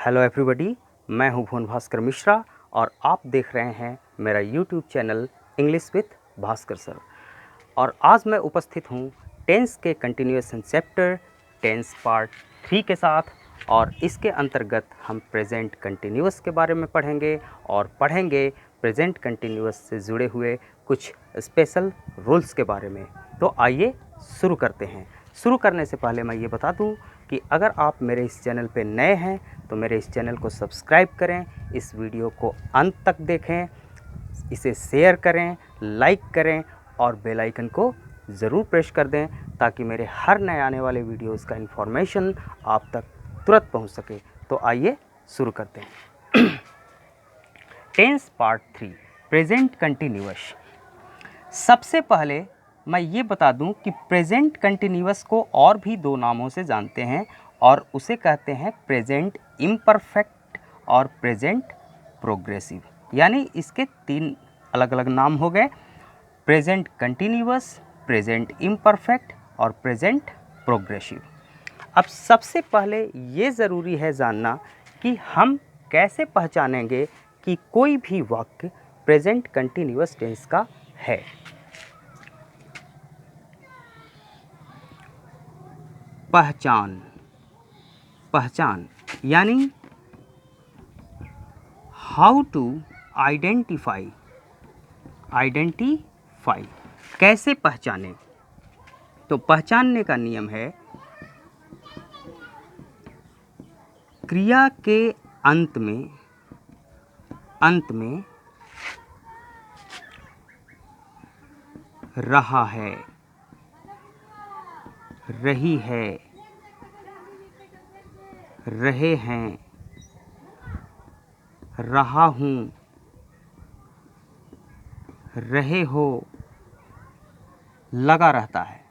Hello everybody, मैं हूं भुवन भास्कर मिश्रा और आप देख रहे हैं मेरा YouTube channel English with Bhaskar sir. और आज मैं उपस्थित हूं टेंस के कंटिन्यूएशन चैप्टर टेंस पार्ट 3 के साथ। और इसके अंतर्गत हम प्रेजेंट कंटिन्यूअस के बारे में पढ़ेंगे और पढ़ेंगे प्रेजेंट कंटिन्यूअस से जुड़े हुए कुछ स्पेशल रूल्स के बारे में। तो आइए शुरू करते हैं। शुरू करने से पहले मैं ये बता दूं कि अगर आप मेरे इस चैनल पे नए हैं तो मेरे इस चैनल को सब्सक्राइब करें, इस वीडियो को अंत तक देखें, इसे शेयर करें, लाइक करें और बेल आइकन को ज़रूर प्रेस कर दें ताकि मेरे हर नए आने वाले वीडियोस का इन्फॉर्मेशन आप तक तुरंत पहुंच सके। तो आइए शुरू करते हैं। Tense part 3 present continuous. सबसे पहले मैं ये बता दूं कि प्रेजेंट कंटिन्यूअस को और भी दो नामों से जानते हैं और उसे कहते हैं प्रेजेंट इम्परफेक्ट और प्रेजेंट प्रोग्रेसिव। यानी इसके 3 अलग अलग नाम हो गए, प्रेजेंट कंटिन्यूअस, प्रेजेंट इम्परफेक्ट और प्रेजेंट प्रोग्रेसिव। अब सबसे पहले ये ज़रूरी है जानना कि हम कैसे पहचानेंगे कि कोई भी वाक्य प्रेजेंट कंटिन्यूअस टेंस का है। पहचान यानी हाउ टू आइडेंटिफाई। कैसे पहचाने? तो पहचानने का नियम है क्रिया के अंत में रहा है, रही है, रहे हैं, रहा हूँ, रहे हो, लगा रहता है,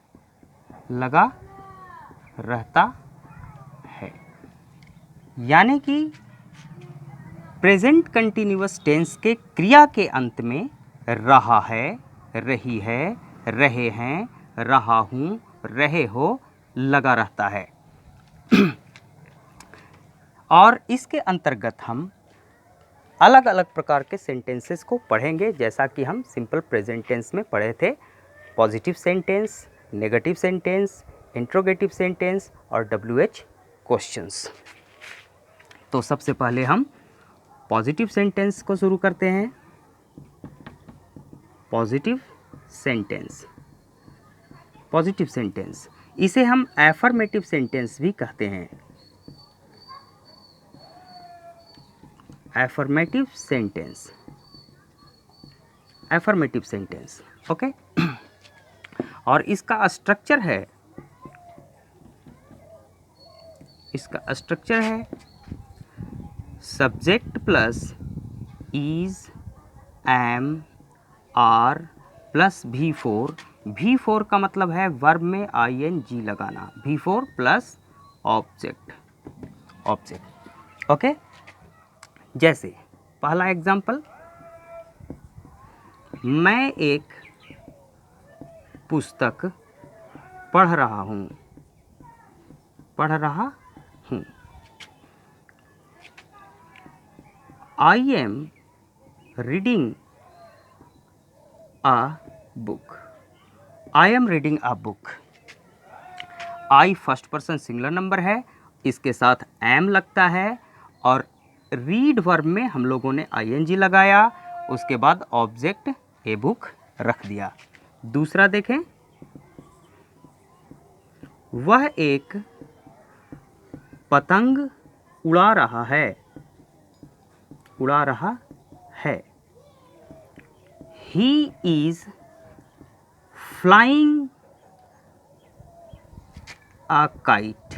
लगा रहता है। यानी कि प्रेजेंट कंटिन्यूअस टेंस के क्रिया के अंत में रहा है, रही है, रहे हैं, रहा हूँ, रहे हो लगा रहता है। और इसके अंतर्गत हम अलग अलग प्रकार के सेंटेंसेस को पढ़ेंगे, जैसा कि हम सिंपल प्रेजेंट टेंस में पढ़े थे। Positive sentence, negative sentence, interrogative sentence और WH क्वेश्चंस। तो सबसे पहले हम पॉजिटिव सेंटेंस को शुरू करते हैं। पॉजिटिव सेंटेंस इसे हम एफर्मेटिव सेंटेंस भी कहते हैं। Affirmative sentence okay. और इसका स्ट्रक्चर है subject plus is, am, are plus V4 का मतलब है वर्ब में ING लगाना, V4 प्लस ऑब्जेक्ट। ओके। जैसे पहला एग्जाम्पल, मैं एक पुस्तक पढ़ रहा हूँ। I am reading a book। I first person singular number है, इसके साथ am लगता है और रीड वर्ब में हम लोगों ने ING लगाया, उसके बाद ऑब्जेक्ट ए बुक रख दिया। दूसरा देखें, वह एक पतंग उड़ा रहा है। He is flying a kite।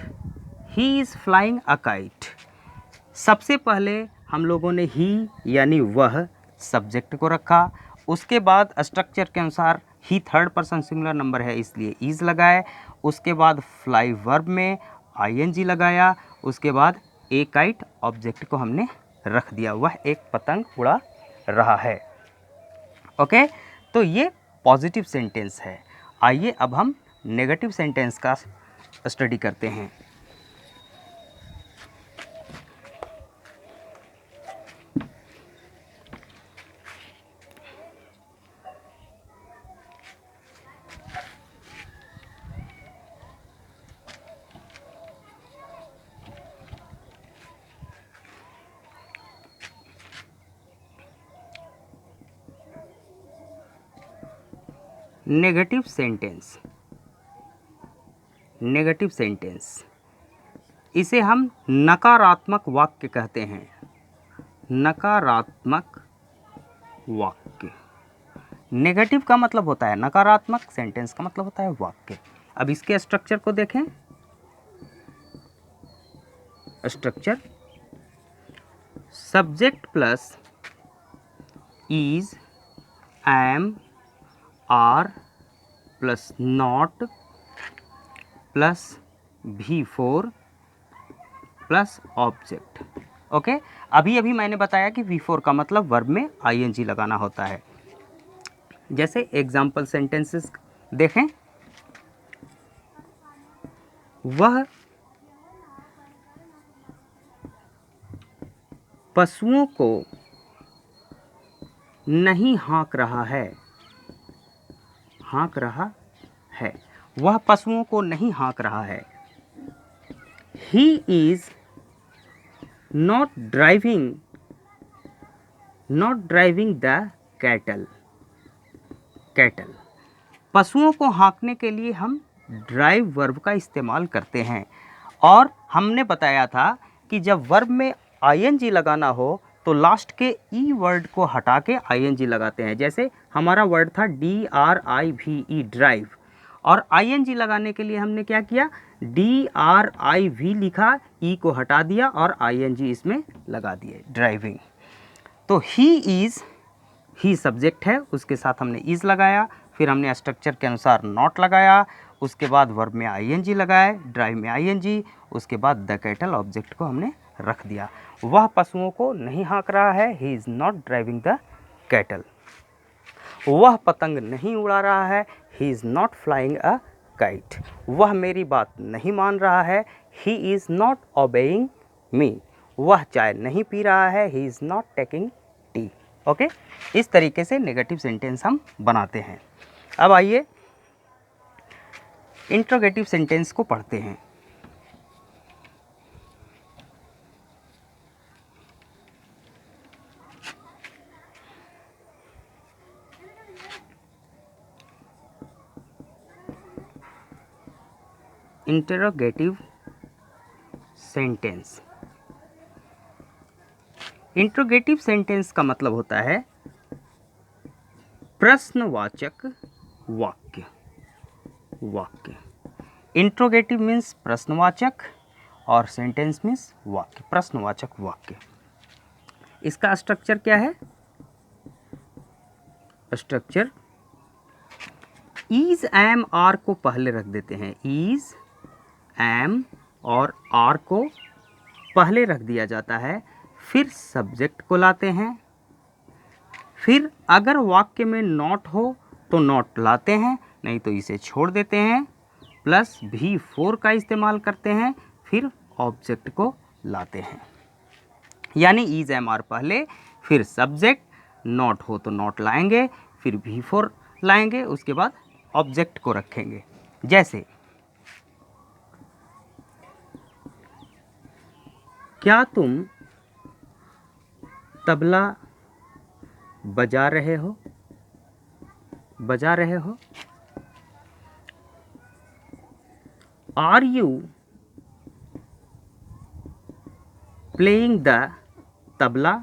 सबसे पहले हम लोगों ने ही यानी वह सब्जेक्ट को रखा, उसके बाद स्ट्रक्चर के अनुसार ही थर्ड पर्सन सिंगुलर नंबर है इसलिए इज लगाए, उसके बाद फ्लाई वर्ब में ING लगाया, उसके बाद ए काइट ऑब्जेक्ट को हमने रख दिया, वह एक पतंग उड़ा रहा है। ओके, तो ये पॉजिटिव सेंटेंस है। आइए अब हम नेगेटिव सेंटेंस का स्टडी करते हैं। नेगेटिव सेंटेंस, नेगेटिव सेंटेंस इसे हम नकारात्मक वाक्य कहते हैं, नकारात्मक वाक्य। नेगेटिव का मतलब होता है नकारात्मक, सेंटेंस का मतलब होता है वाक्य। अब इसके स्ट्रक्चर को देखें। Structure subject plus is, am, are plus not plus V4 plus object. Okay, अभी अभी मैंने बताया कि V4 का मतलब वर्ब में ing लगाना होता है। जैसे एग्जाम्पल सेंटेंसेस देखें। वह पशुओं को नहीं हाँक रहा है, हाँक रहा है, वह पशुओं को नहीं हाँक रहा है। He is not driving the cattle, cattle। पशुओं को हाँकने के लिए हम ड्राइव वर्ब का इस्तेमाल करते हैं। और हमने बताया था कि जब वर्ब में ing लगाना हो तो लास्ट के ई वर्ड को हटा के ing लगाते हैं। जैसे हमारा वर्ड था DRIVE, ड्राइव, और ing लगाने के लिए हमने क्या किया, DRIV लिखा, ई को हटा दिया और ing इसमें लगा दिए, ड्राइविंग। तो ही सब्जेक्ट है, उसके साथ हमने इज लगाया, फिर हमने स्ट्रक्चर के अनुसार नॉट लगाया, उसके बाद वर्ब में ing लगाया, ड्राइव में ing, उसके बाद द कैटल ऑब्जेक्ट को हमने रख दिया। वह पशुओं को नहीं हाँक रहा है, he is not driving the cattle. वह पतंग नहीं उड़ा रहा है, he is not flying a kite. वह मेरी बात नहीं मान रहा है, ही इज़ नॉट ओबेइंग मी। वह चाय नहीं पी रहा है, he is not taking tea. Okay, इस तरीके से नेगेटिव सेंटेंस हम बनाते हैं। अब आइए इंट्रोगेटिव सेंटेंस को पढ़ते हैं। इंटरोगेटिव सेंटेंस, इंट्रोगेटिव सेंटेंस का मतलब होता है प्रश्नवाचक वाक्य, वाक्य। इंट्रोगेटिव मीन्स प्रश्नवाचक और सेंटेंस मीन्स वाक्य, प्रश्नवाचक वाक्य। इसका स्ट्रक्चर क्या है? स्ट्रक्चर इज, एम, आर को पहले रख देते हैं। इज, एम और आर को पहले रख दिया जाता है, फिर सब्जेक्ट को लाते हैं, फिर अगर वाक्य में नॉट हो तो नॉट लाते हैं, नहीं तो इसे छोड़ देते हैं, प्लस V4 का इस्तेमाल करते हैं, फिर ऑब्जेक्ट को लाते हैं। यानी इज, एम, आर पहले, फिर सब्जेक्ट, नॉट हो तो नॉट लाएंगे, फिर V4 लाएंगे, उसके बाद ऑब्जेक्ट को रखेंगे। जैसे क्या तुम तबला बजा रहे हो, बजा रहे हो? Are you playing the tabla,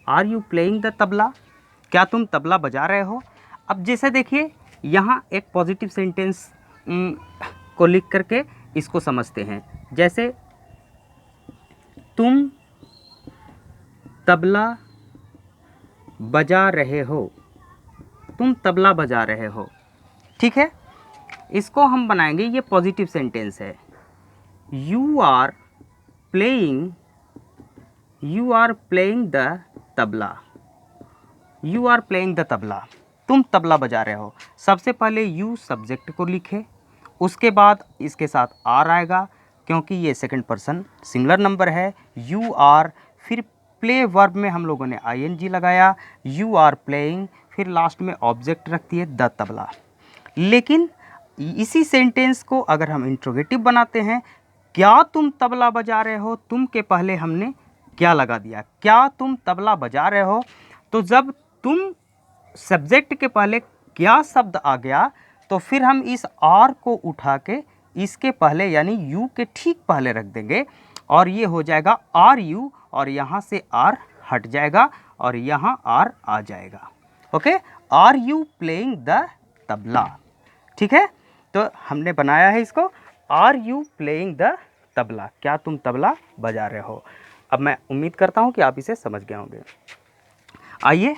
are you playing the tabla? क्या तुम तबला बजा रहे हो? अब जैसे देखिए यहाँ एक पॉजिटिव सेंटेंस को लिख करके इसको समझते हैं। जैसे तुम तबला बजा रहे हो, तुम तबला बजा रहे हो, ठीक है। इसको हम बनाएंगे, ये पॉजिटिव सेंटेंस है। You are playing the tabla, you are playing the tabla, तुम तबला बजा रहे हो। सबसे पहले यू सब्जेक्ट को लिखे, उसके बाद इसके साथ आर आएगा, क्योंकि ये सेकंड पर्सन सिंगुलर नंबर है। यू आर, फिर प्ले वर्ब में हम लोगों ने ing लगाया, यू आर प्लेइंग, फिर लास्ट में ऑब्जेक्ट रख दिए द तबला। लेकिन इसी सेंटेंस को अगर हम इंट्रोगेटिव बनाते हैं, क्या तुम तबला बजा रहे हो, तुम के पहले हमने क्या लगा दिया, क्या तुम तबला बजा रहे हो। तो जब तुम सब्जेक्ट के पहले क्या शब्द आ गया तो फिर हम इस आर को उठा के इसके पहले यानी यू के ठीक पहले रख देंगे और ये हो जाएगा आर यू और यहाँ से आर हट जाएगा और यहाँ आर आ जाएगा। Okay, are you playing the tabla. ठीक है, तो हमने बनाया है इसको, are you playing the tabla, क्या तुम तबला बजा रहे हो। अब मैं उम्मीद करता हूँ कि आप इसे समझ गए होंगे। आइए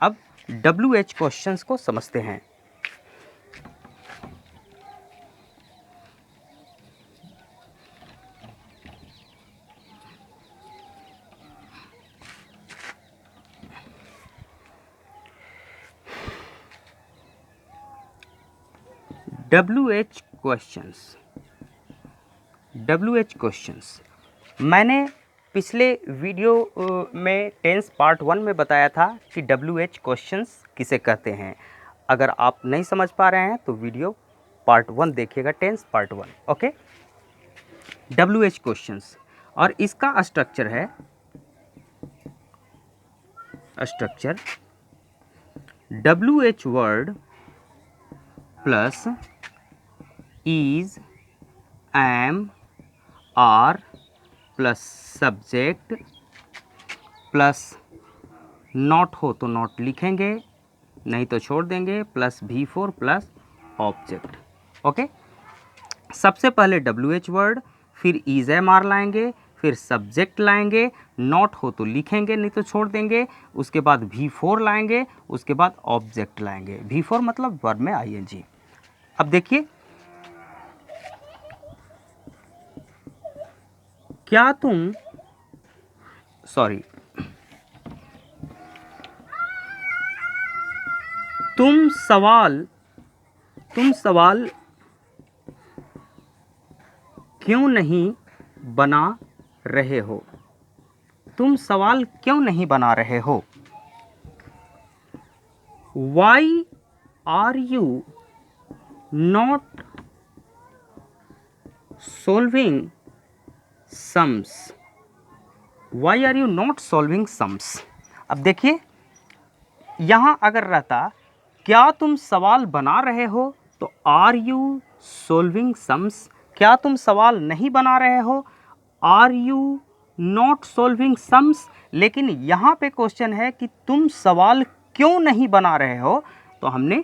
अब WH क्वेश्चंस को समझते हैं। WH क्वेश्चंस मैंने पिछले वीडियो में टेंस पार्ट 1 में बताया था कि WH क्वेश्चंस किसे कहते हैं। अगर आप नहीं समझ पा रहे हैं तो वीडियो पार्ट 1 देखिएगा, tense part 1। Okay, WH questions और इसका स्ट्रक्चर है, structure WH word plus is, am, are plus subject plus not हो तो नॉट लिखेंगे, नहीं तो छोड़ देंगे, plus V4 plus object. Okay, सबसे पहले WH वर्ड, फिर इज एम आर लाएंगे, फिर सब्जेक्ट लाएंगे, नॉट हो तो लिखेंगे नहीं तो छोड़ देंगे, उसके बाद V4 लाएंगे, उसके बाद ऑब्जेक्ट लाएंगे। V4 मतलब वर्ब में ING। अब देखिए, क्या तुम, सॉरी, तुम सवाल क्यों नहीं बना रहे हो, तुम सवाल क्यों नहीं बना रहे हो। Why are you not solving sums? Why are you not solving sums? अब देखिए, यहाँ अगर रहता क्या तुम सवाल बना रहे हो तो आर यू सोल्विंग सम्स, क्या तुम सवाल नहीं बना रहे हो are you not solving sums. लेकिन यहाँ पे क्वेश्चन है कि तुम सवाल क्यों नहीं बना रहे हो, तो हमने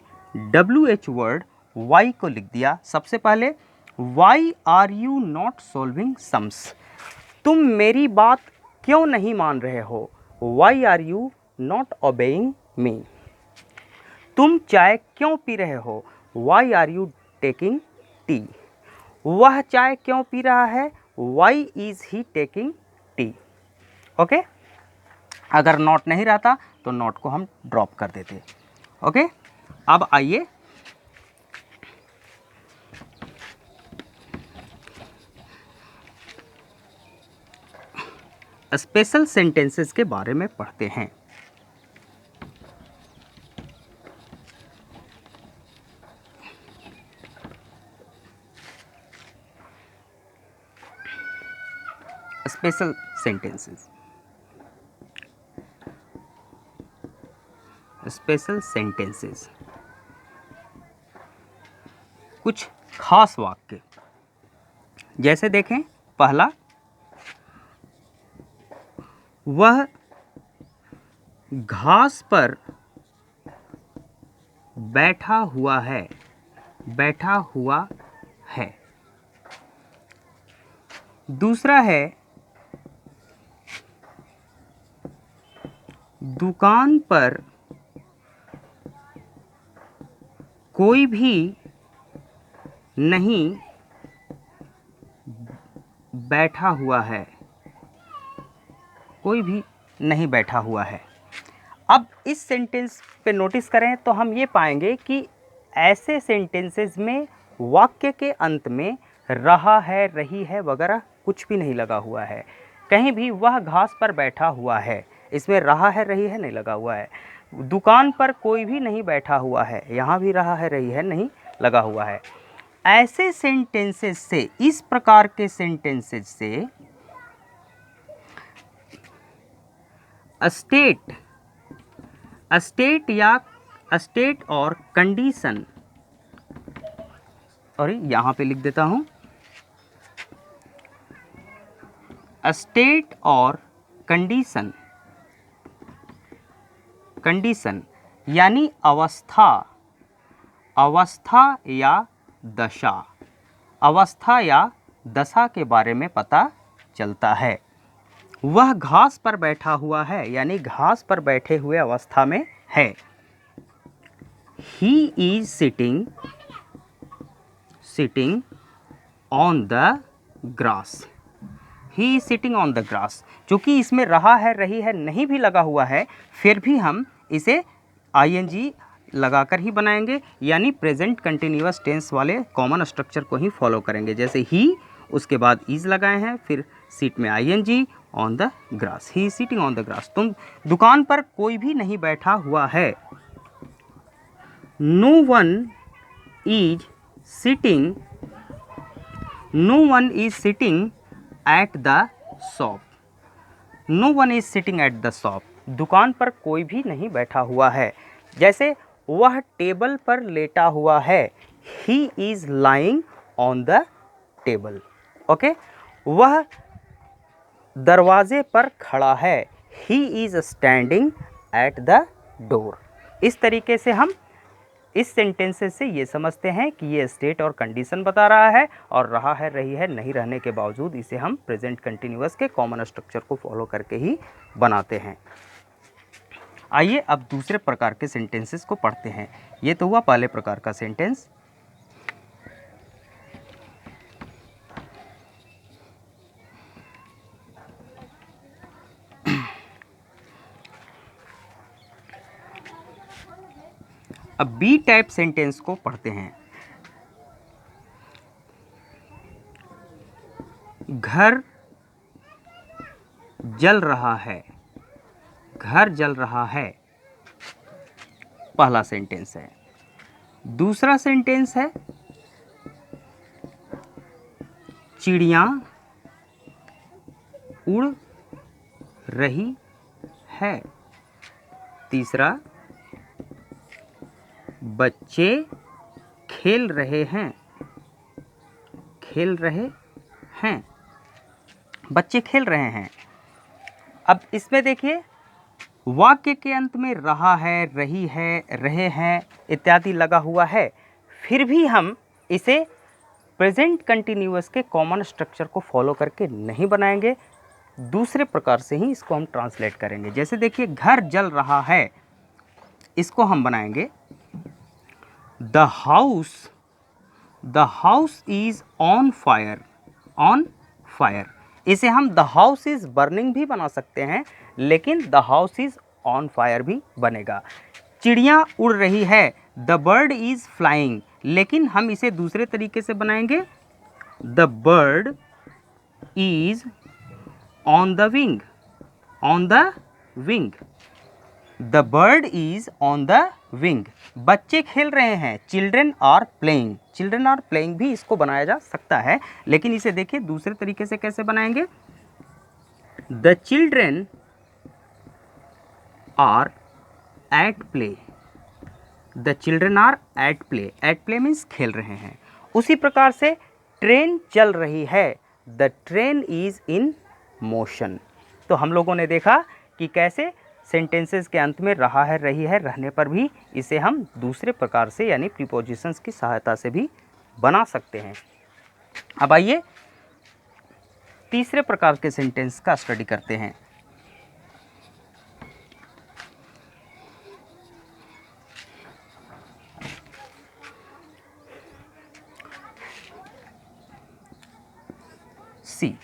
WH वर्ड वाई को लिख दिया। सबसे पहले why are you not solving sums, तुम मेरी बात क्यों नहीं मान रहे हो, why are you not obeying me. तुम चाय क्यों पी रहे हो, why are you taking tea. वह चाय क्यों पी रहा है, why is he taking tea. Okay, अगर नॉट नहीं रहता तो नॉट को हम ड्रॉप कर देते। ओके, अब आइए स्पेशल सेंटेंसेस के बारे में पढ़ते हैं। स्पेशल सेंटेंसेस, स्पेशल सेंटेंसेस, कुछ खास वाक्य। जैसे देखें, पहला, वह घास पर बैठा हुआ है, बैठा हुआ है। दूसरा है, दुकान पर कोई भी नहीं बैठा हुआ है, कोई भी नहीं बैठा हुआ है। अब इस सेंटेंस पे नोटिस करें तो हम ये पाएंगे कि ऐसे सेंटेंसेस में वाक्य के अंत में रहा है, रही है वगैरह कुछ भी नहीं लगा हुआ है। कहीं भी वह घास पर बैठा हुआ है, इसमें रहा है, रही है नहीं लगा हुआ है। दुकान पर कोई भी नहीं बैठा हुआ है, यहाँ भी रहा है, रही है नहीं लगा हुआ है। ऐसे सेंटेंसेस से, इस प्रकार के सेंटेंसेस से स्टेट या स्टेट और कंडीशन, और यहाँ पे लिख देता हूँ स्टेट और कंडीशन, कंडीशन यानी अवस्था, अवस्था या दशा, अवस्था या दशा के बारे में पता चलता है। वह घास पर बैठा हुआ है यानी घास पर बैठे हुए अवस्था में है। He is sitting on the grass. He is sitting on the grass. चूँकि इसमें रहा है, रही है, नहीं भी लगा हुआ है, फिर भी हम इसे ing लगाकर ही बनाएंगे, यानी प्रेजेंट कंटिन्यूअस टेंस वाले कॉमन स्ट्रक्चर को ही फॉलो करेंगे। जैसे ही, उसके बाद इज लगाए हैं, फिर सीट में ing, on the grass, he is sitting on the grass. तुम दुकान पर कोई भी नहीं बैठा हुआ है। No one is sitting, no one is sitting at the shop, no one is sitting at the shop. दुकान पर कोई भी नहीं बैठा हुआ है। जैसे वह टेबल पर लेटा हुआ है, he is lying on the table. Okay, वह दरवाजे पर खड़ा है, he is standing at the door. इस तरीके से हम इस सेंटेंसेस से ये समझते हैं कि ये स्टेट और कंडीशन बता रहा है, और रहा है, रही है, नहीं रहने के बावजूद इसे हम प्रेजेंट कंटिन्यूअस के कॉमन स्ट्रक्चर को फॉलो करके ही बनाते हैं। आइए अब दूसरे प्रकार के सेंटेंसेस को पढ़ते हैं। ये तो हुआ पहले प्रकार का सेंटेंस। अब बी टाइप सेंटेंस को पढ़ते हैं। घर जल रहा है, घर जल रहा है, पहला सेंटेंस है। दूसरा सेंटेंस है चिड़िया उड़ रही है। तीसरा बच्चे खेल रहे हैं, खेल रहे हैं, बच्चे खेल रहे हैं। अब इसमें देखिए वाक्य के अंत में रहा है, रही है, रहे हैं इत्यादि लगा हुआ है, फिर भी हम इसे प्रेजेंट कंटिन्यूअस के कॉमन स्ट्रक्चर को फॉलो करके नहीं बनाएंगे, दूसरे प्रकार से ही इसको हम ट्रांसलेट करेंगे। जैसे देखिए घर जल रहा है, इसको हम बनाएंगे the house is on fire, on fire. इसे हम द हाउस इज बर्निंग भी बना सकते हैं, लेकिन the house is on fire भी बनेगा। चिड़िया उड़ रही है, द बर्ड इज फ्लाइंग, लेकिन हम इसे दूसरे तरीके से बनाएंगे the bird is on the wing, on the wing, the bird is on the wing. बच्चे खेल रहे हैं, children are playing, children are playing भी इसको बनाया जा सकता है, लेकिन इसे देखिए दूसरे तरीके से कैसे बनाएंगे the children are at play, the children are at play, at play means खेल रहे हैं। उसी प्रकार से ट्रेन चल रही है, the train is in motion. तो हम लोगों ने देखा कि कैसे सेंटेंसेस के अंत में रहा है, रही है, रहने पर भी इसे हम दूसरे प्रकार से यानी प्रीपोजिशंस की सहायता से भी बना सकते हैं। अब आइए तीसरे प्रकार के सेंटेंस का स्टडी करते हैं। सी,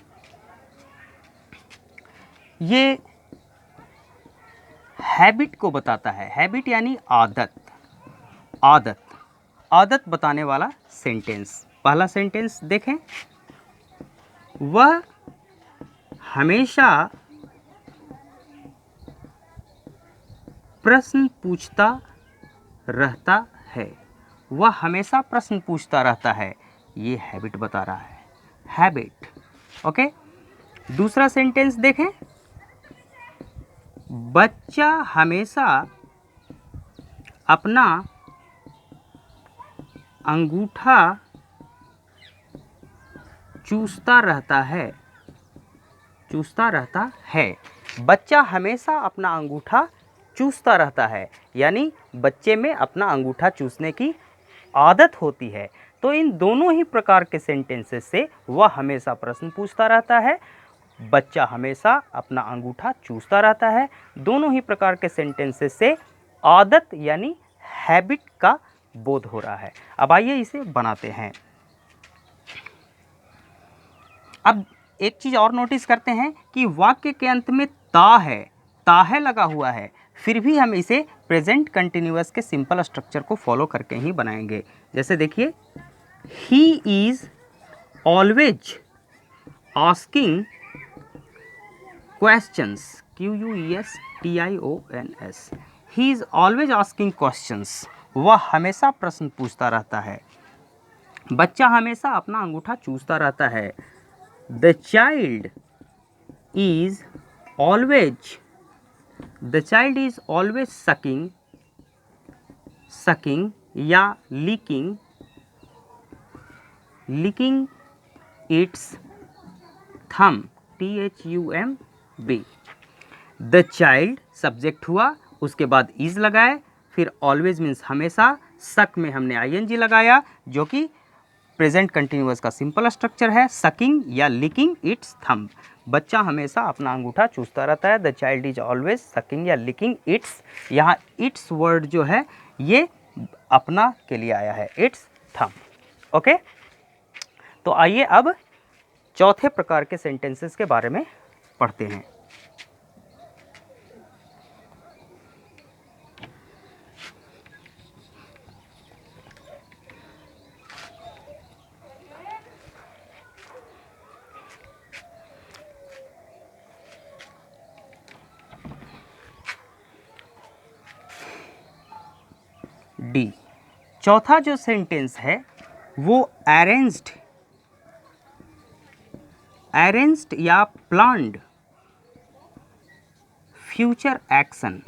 ये हैबिट को बताता है। हैबिट यानी आदत, आदत, आदत बताने वाला सेंटेंस। पहला सेंटेंस देखें, वह हमेशा प्रश्न पूछता रहता है, वह हमेशा प्रश्न पूछता रहता है, ये हैबिट बता रहा है, हैबिट। ओके, दूसरा सेंटेंस देखें, बच्चा हमेशा अपना अंगूठा चूसता रहता है, चूसता रहता है। बच्चा हमेशा अपना अंगूठा चूसता रहता है, यानी बच्चे में अपना अंगूठा चूसने की आदत होती है। तो इन दोनों ही प्रकार के सेंटेंसेस से वह हमेशा प्रश्न पूछता रहता है, बच्चा हमेशा अपना अंगूठा चूसता रहता है। दोनों ही प्रकार के सेंटेंसेस से आदत यानी हैबिट का बोध हो रहा है। अब आइए इसे बनाते हैं। अब एक चीज़ और नोटिस करते हैं कि वाक्य के अंत में ता है लगा हुआ है, फिर भी हम इसे प्रेजेंट कंटिन्यूअस के सिंपल स्ट्रक्चर को फॉलो करके ही बनाएंगे। जैसे देखिए, he is always asking questions, QUESTIONS, he is always asking questions, वह हमेशा प्रश्न पूछता रहता है। बच्चा हमेशा अपना अंगूठा चूसता रहता है। The child is always sucking या licking its thumb, THUMB। The child subject हुआ, उसके बाद इज लगाए, फिर ऑलवेज मीन्स हमेशा, सक में हमने ING लगाया जो कि प्रेजेंट कंटिन्यूअस का सिंपल स्ट्रक्चर है, सकिंग या लिकिंग इट्स थंब। बच्चा हमेशा अपना अंगूठा चूसता रहता है। The child is always sucking या लिकिंग इट्स, यहाँ इट्स वर्ड जो है ये अपना के लिए आया है, इट्स थंब। ओके, तो आइए अब चौथे प्रकार के सेंटेंसेस के बारे में पढ़ते हैं। डी, चौथा जो सेंटेंस है वो अरेंज्ड या प्लान्ड फ्यूचर एक्शन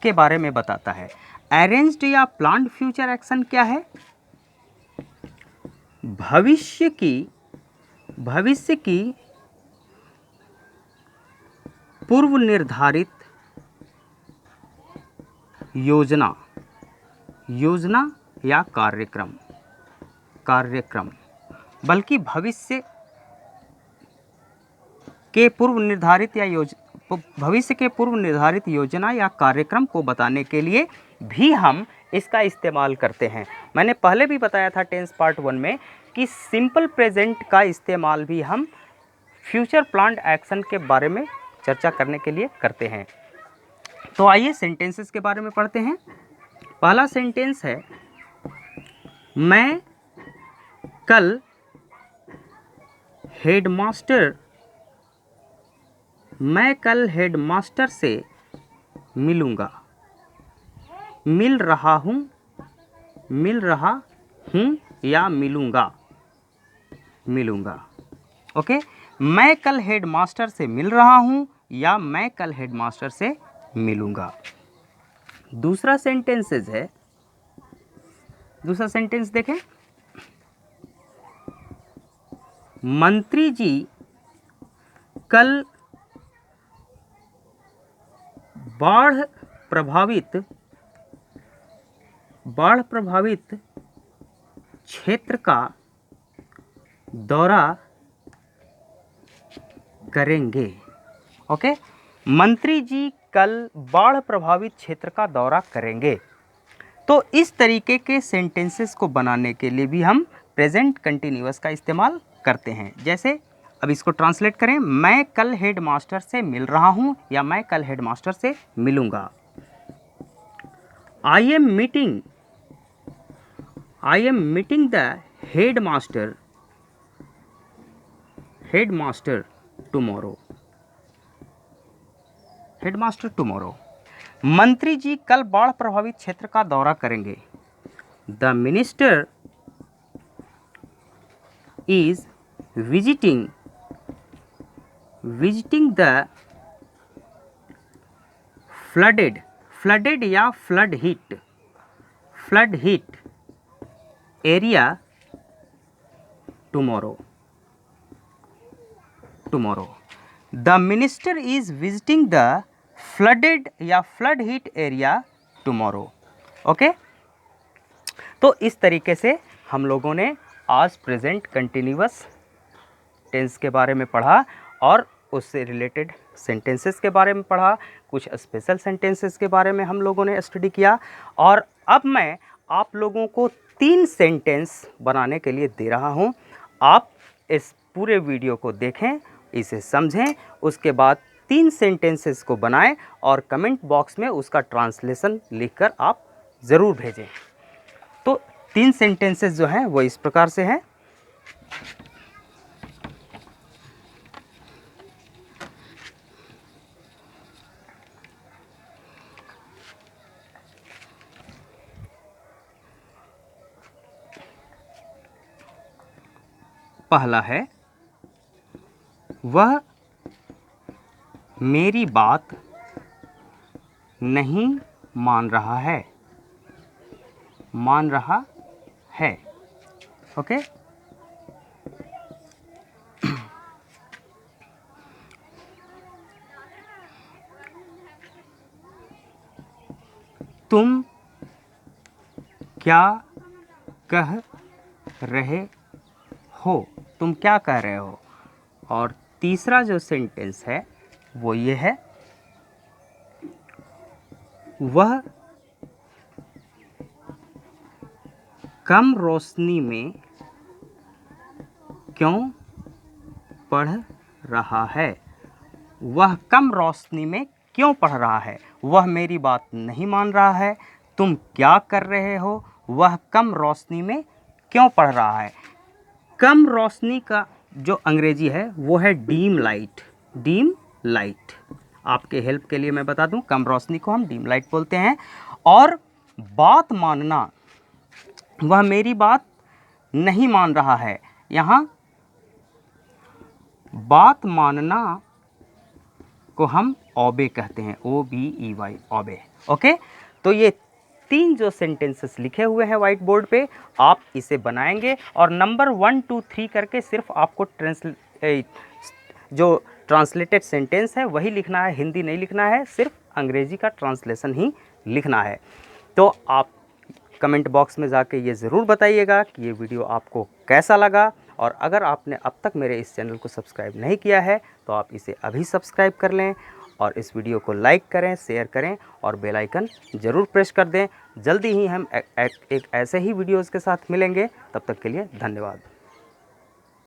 के बारे में बताता है। अरेंज्ड या प्लान्ड फ्यूचर एक्शन क्या है? भविष्य की पूर्व निर्धारित योजना या कार्यक्रम, बल्कि भविष्य के पूर्व निर्धारित योजना या कार्यक्रम को बताने के लिए भी हम इसका इस्तेमाल करते हैं। मैंने पहले भी बताया था टेंस पार्ट 1 में कि सिंपल प्रेजेंट का इस्तेमाल भी हम फ्यूचर प्लान्ड एक्शन के बारे में चर्चा करने के लिए करते हैं। तो आइए सेंटेंसेस के बारे में पढ़ते हैं। पहला सेंटेंस है, मैं कल हेडमास्टर से मिलूंगा। मिल रहा हूँ या मिलूंगा। ओके, मैं कल हेडमास्टर से मिल रहा हूँ या मैं कल हेडमास्टर से मिलूंगा। दूसरा सेंटेंस देखें, मंत्री जी कल बाढ़ प्रभावित क्षेत्र का दौरा करेंगे। ओके, मंत्री जी कल बाढ़ प्रभावित क्षेत्र का दौरा करेंगे। तो इस तरीके के सेंटेंसेस को बनाने के लिए भी हम प्रेजेंट कंटिन्यूअस का इस्तेमाल करते हैं। जैसे अब इसको ट्रांसलेट करें, मैं कल हेडमास्टर से मिल रहा हूं या मैं कल हेडमास्टर से मिलूंगा। I am meeting the headmaster tomorrow. मंत्री जी कल बाढ़ प्रभावित क्षेत्र का दौरा करेंगे। The minister is visiting the flooded, flooded या flood hit area tomorrow. The minister is visiting the flooded या flood hit area tomorrow. Okay, तो इस तरीके से हम लोगों ने आज प्रेजेंट कंटिन्यूअस टेंस के बारे में पढ़ा और उससे रिलेटेड सेंटेंसेस के बारे में पढ़ा, कुछ स्पेशल सेंटेंसेस के बारे में हम लोगों ने स्टडी किया। और अब मैं आप लोगों को 3 सेंटेंस बनाने के लिए दे रहा हूं। आप इस पूरे वीडियो को देखें, इसे समझें, उसके बाद 3 सेंटेंसेस को बनाएं और कमेंट बॉक्स में उसका ट्रांसलेशन लिखकर आप ज़रूर भेजें। तो 3 सेंटेंसेस जो हैं वो इस प्रकार से हैं। पहला है, वह मेरी बात नहीं मान रहा है, ओके। तुम क्या कह रहे हो, और तीसरा जो सेंटेंस है वो ये है, वह कम रोशनी में क्यों पढ़ रहा है। वह मेरी बात नहीं मान रहा है। तुम क्या कर रहे हो, वह कम रोशनी में क्यों पढ़ रहा है। कम रोशनी का जो अंग्रेजी है वो है डीम लाइट। आपके हेल्प के लिए मैं बता दूं, कम रोशनी को हम डीम लाइट बोलते हैं। और बात मानना, वह मेरी बात नहीं मान रहा है। यहाँ बात मानना को हम ओबे कहते हैं, OBEY, ओबे। ओके, तो ये 3 जो सेंटेंसेस लिखे हुए हैं व्हाइट बोर्ड पे, आप इसे बनाएंगे और नंबर 1, 2, 3 करके सिर्फ आपको जो ट्रांसलेटेड सेंटेंस है वही लिखना है, हिंदी नहीं लिखना है, सिर्फ अंग्रेजी का ट्रांसलेशन ही लिखना है। तो आप कमेंट बॉक्स में जाके ये ज़रूर बताइएगा कि ये वीडियो आपको कैसा लगा। और अगर आपने अब तक मेरे इस चैनल को सब्सक्राइब नहीं किया है तो आप इसे अभी सब्सक्राइब कर लें और इस वीडियो को लाइक करें, शेयर करें और बेल आइकन ज़रूर प्रेस कर दें। जल्दी ही हम एक ऐसे ही वीडियोज़ के साथ मिलेंगे। तब तक के लिए धन्यवाद।